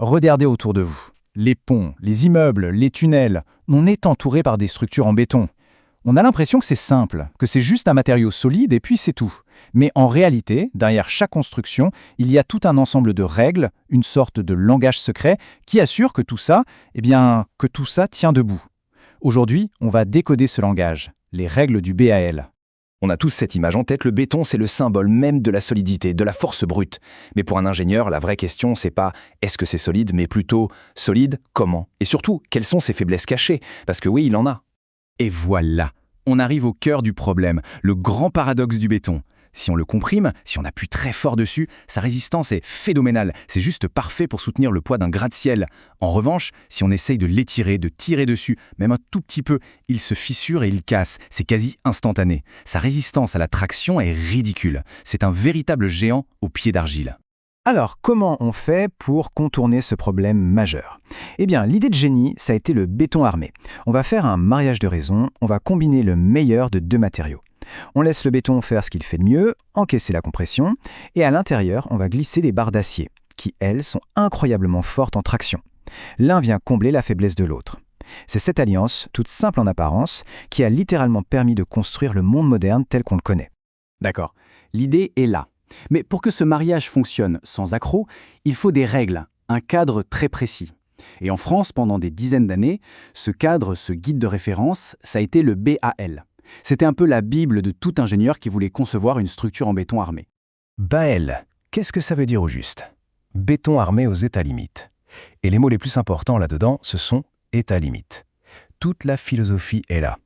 Regardez autour de vous. Les ponts, les immeubles, les tunnels, on est entouré par des structures en béton. On a l'impression que c'est simple, que c'est juste un matériau solide et puis c'est tout. Mais en réalité, derrière chaque construction, il y a tout un ensemble de règles, une sorte de langage secret qui assure que tout ça, que tout ça tient debout. Aujourd'hui, on va décoder ce langage, les règles du BAL. On a tous cette image en tête, le béton c'est le symbole même de la solidité, de la force brute. Mais pour un ingénieur, la vraie question c'est pas est-ce que c'est solide, mais plutôt solide comment? Et surtout, quelles sont ses faiblesses cachées? Parce que oui, il en a. Et voilà, on arrive au cœur du problème, le grand paradoxe du béton. Si on le comprime, si on appuie très fort dessus, sa résistance est phénoménale, c'est juste parfait pour soutenir le poids d'un gratte-ciel. En revanche, si on essaye de l'étirer, de tirer dessus, même un tout petit peu, il se fissure et il casse, c'est quasi instantané. Sa résistance à la traction est ridicule, c'est un véritable géant au pied d'argile. Alors, comment on fait pour contourner ce problème majeur? Eh bien, l'idée de génie, ça a été le béton armé. On va faire un mariage de raison, on va combiner le meilleur de deux matériaux. On laisse le béton faire ce qu'il fait de mieux, encaisser la compression, et à l'intérieur, on va glisser des barres d'acier, qui, elles, sont incroyablement fortes en traction. L'un vient combler la faiblesse de l'autre. C'est cette alliance, toute simple en apparence, qui a littéralement permis de construire le monde moderne tel qu'on le connaît. D'accord, l'idée est là. Mais pour que ce mariage fonctionne sans accroc, il faut des règles, un cadre très précis. Et en France, pendant des dizaines d'années, ce cadre, ce guide de référence, ça a été le BAL. C'était un peu la bible de tout ingénieur qui voulait concevoir une structure en béton armé. BAL, qu'est-ce que ça veut dire au juste? Béton armé aux états limites. Et les mots les plus importants là-dedans, ce sont états limites. Toute la philosophie est là.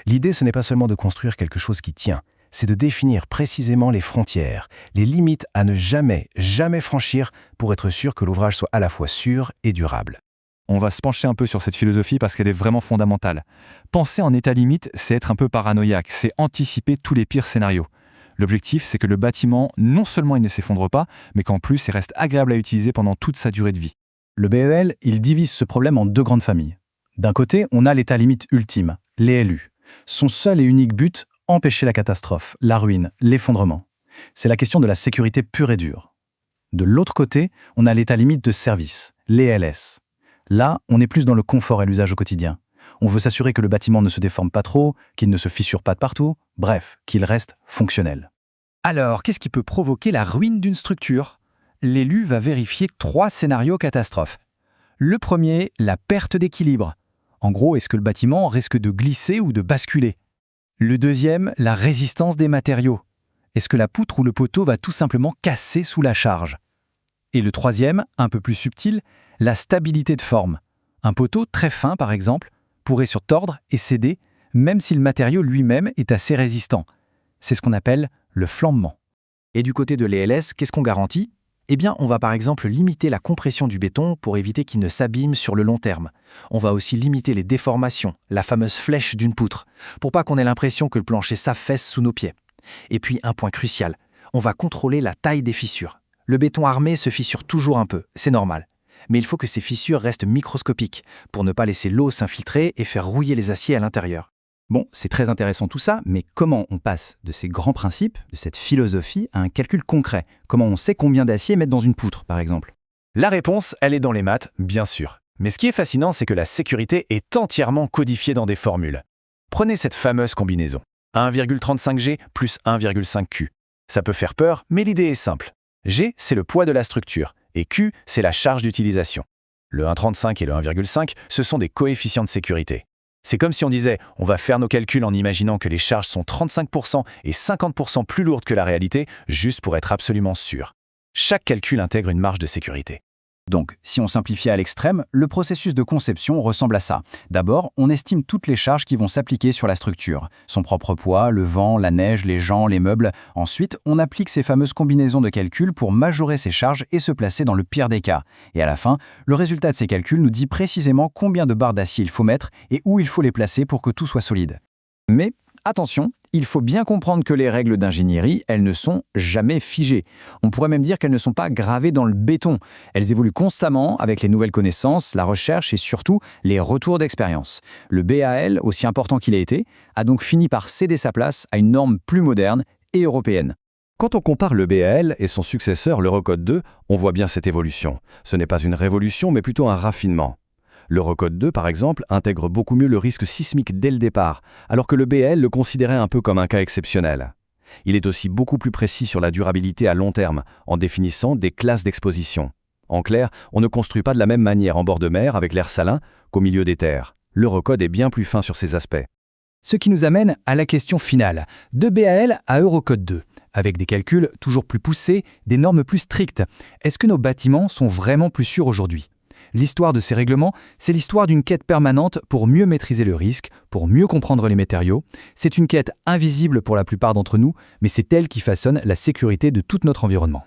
L'idée, ce n'est pas seulement de construire quelque chose qui tient, c'est de définir précisément les frontières, les limites à ne jamais, jamais franchir pour être sûr que l'ouvrage soit à la fois sûr et durable. On va se pencher un peu sur cette philosophie parce qu'elle est vraiment fondamentale. Penser en état limite, c'est être un peu paranoïaque, c'est anticiper tous les pires scénarios. L'objectif, c'est que le bâtiment, non seulement il ne s'effondre pas, mais qu'en plus, il reste agréable à utiliser pendant toute sa durée de vie. Le BAL, il divise ce problème en deux grandes familles. D'un côté, on a l'état limite ultime, les LU. Son seul et unique but, empêcher la catastrophe, la ruine, l'effondrement. C'est la question de la sécurité pure et dure. De l'autre côté, on a l'état limite de service, les LS. Là, on est plus dans le confort et l'usage au quotidien. On veut s'assurer que le bâtiment ne se déforme pas trop, qu'il ne se fissure pas de partout, bref, qu'il reste fonctionnel. Alors, qu'est-ce qui peut provoquer la ruine d'une structure? L'élu va vérifier 3 scénarios catastrophes. Le premier, la perte d'équilibre. En gros, est-ce que le bâtiment risque de glisser ou de basculer? Le deuxième, la résistance des matériaux. Est-ce que la poutre ou le poteau va tout simplement casser sous la charge? Et le troisième, un peu plus subtil, la stabilité de forme. Un poteau très fin, par exemple, pourrait se tordre et céder, même si le matériau lui-même est assez résistant. C'est ce qu'on appelle le flambement. Et du côté de l'ELS, qu'est-ce qu'on garantit? Eh bien, on va par exemple limiter la compression du béton pour éviter qu'il ne s'abîme sur le long terme. On va aussi limiter les déformations, la fameuse flèche d'une poutre, pour pas qu'on ait l'impression que le plancher s'affaisse sous nos pieds. Et puis, un point crucial, on va contrôler la taille des fissures. Le béton armé se fissure toujours un peu, c'est normal. Mais il faut que ces fissures restent microscopiques pour ne pas laisser l'eau s'infiltrer et faire rouiller les aciers à l'intérieur. Bon, c'est très intéressant tout ça, mais comment on passe de ces grands principes, de cette philosophie, à un calcul concret? Comment on sait combien d'acier mettre dans une poutre, par exemple? La réponse, elle est dans les maths, bien sûr. Mais ce qui est fascinant, c'est que la sécurité est entièrement codifiée dans des formules. Prenez cette fameuse combinaison. 1,35 G plus 1,5 Q. Ça peut faire peur, mais l'idée est simple. G, c'est le poids de la structure, et Q, c'est la charge d'utilisation. Le 1,35 et le 1,5, ce sont des coefficients de sécurité. C'est comme si on disait, on va faire nos calculs en imaginant que les charges sont 35% et 50% plus lourdes que la réalité, juste pour être absolument sûr. Chaque calcul intègre une marge de sécurité. Donc, si on simplifie à l'extrême, le processus de conception ressemble à ça. D'abord, on estime toutes les charges qui vont s'appliquer sur la structure. Son propre poids, le vent, la neige, les gens, les meubles. Ensuite, on applique ces fameuses combinaisons de calculs pour majorer ces charges et se placer dans le pire des cas. Et à la fin, le résultat de ces calculs nous dit précisément combien de barres d'acier il faut mettre et où il faut les placer pour que tout soit solide. Mais attention, il faut bien comprendre que les règles d'ingénierie, elles ne sont jamais figées. On pourrait même dire qu'elles ne sont pas gravées dans le béton. Elles évoluent constamment avec les nouvelles connaissances, la recherche et surtout les retours d'expérience. Le BAL, aussi important qu'il ait été, a donc fini par céder sa place à une norme plus moderne et européenne. Quand on compare le BAL et son successeur, l'Eurocode 2, on voit bien cette évolution. Ce n'est pas une révolution, mais plutôt un raffinement. L'Eurocode 2, par exemple, intègre beaucoup mieux le risque sismique dès le départ, alors que le BAL le considérait un peu comme un cas exceptionnel. Il est aussi beaucoup plus précis sur la durabilité à long terme, en définissant des classes d'exposition. En clair, on ne construit pas de la même manière en bord de mer avec l'air salin qu'au milieu des terres. L'Eurocode est bien plus fin sur ces aspects. Ce qui nous amène à la question finale, de BAL à Eurocode 2, avec des calculs toujours plus poussés, des normes plus strictes. Est-ce que nos bâtiments sont vraiment plus sûrs aujourd'hui ? L'histoire de ces règlements, c'est l'histoire d'une quête permanente pour mieux maîtriser le risque, pour mieux comprendre les matériaux. C'est une quête invisible pour la plupart d'entre nous, mais c'est elle qui façonne la sécurité de tout notre environnement.